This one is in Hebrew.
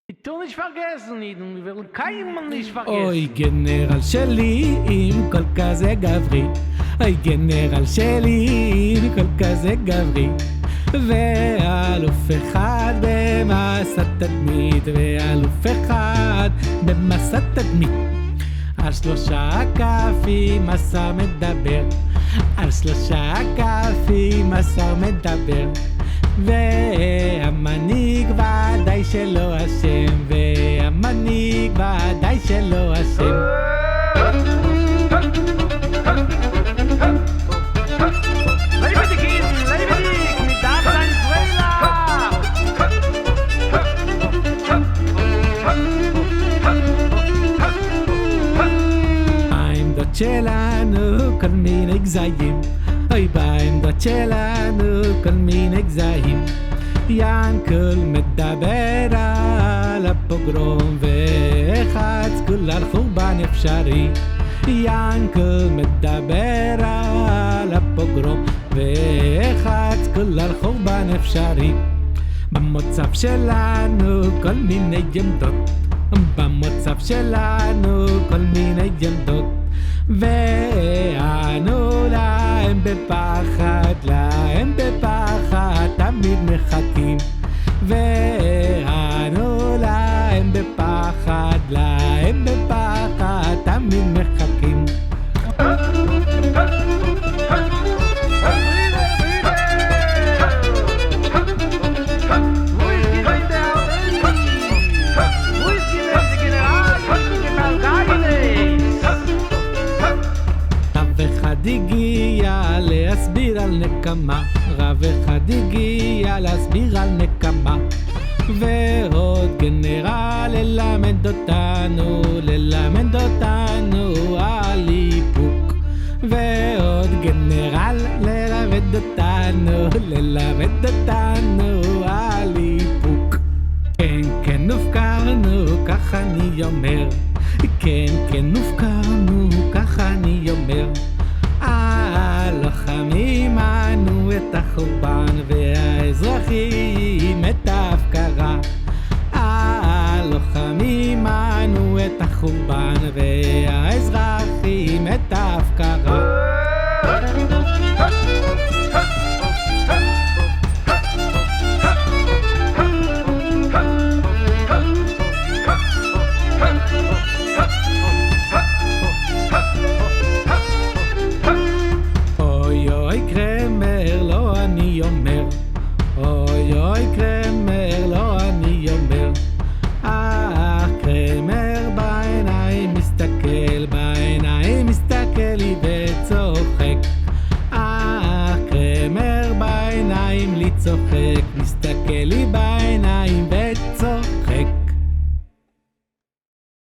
Tu nicht vergessen, wir wollen keinen nicht vergessen. אוי גנרל שלי עם קול כזה גברי, אוי גנרל שלי עם קול כזה גברי, ואלוף אחד במסע תדמית, ואלוף אחד במסע תדמית. על 3 כפים השר מדבר, על 3 כפים השר מדבר, והמנהיג ודאי שלא אשם, והמנהיג ודאי שלא אשם. העמדות שלנו כל מיני גזעים, אוי בעמדות שלנו כל מיני גזעים. ינקל מדבר על הפוגרום ואחד סגול על חורבן אפשרי. ינקל מדבר על הפוגרום ואחד סגול על חורבן אפשרי. במצב שלנו כל מיני עמדות, במצב שלנו כל מיני עמדות, ואנו להם בפחד, להם בפחד תמיד מחכים, ואנו להם בפחד, להם בפחד תמיד מחכים. הגיע להסביר על נקמה, רב אחד הגיע להסביר על נקמה, ועוד גנרל ללמד אותנו על איפוק, ועוד גנרל ללמד אותנו על איפוק. כן כן הופקרנו, כך אני אומר, כן כן הופקרנו, כך אני אומר. הלוחמים ענו את החורבן והאזרחים את ההפקרה, הלוחמים ענו את החורבן והאזרחים את ההפקרה. אוי אוי קרמר, לא אני אומר, קרמר בעיניים מסתכל, בעיניים מסתכל לי וצוחק, קרמר בעיניים לי צוחק, מסתכל לי בעיניים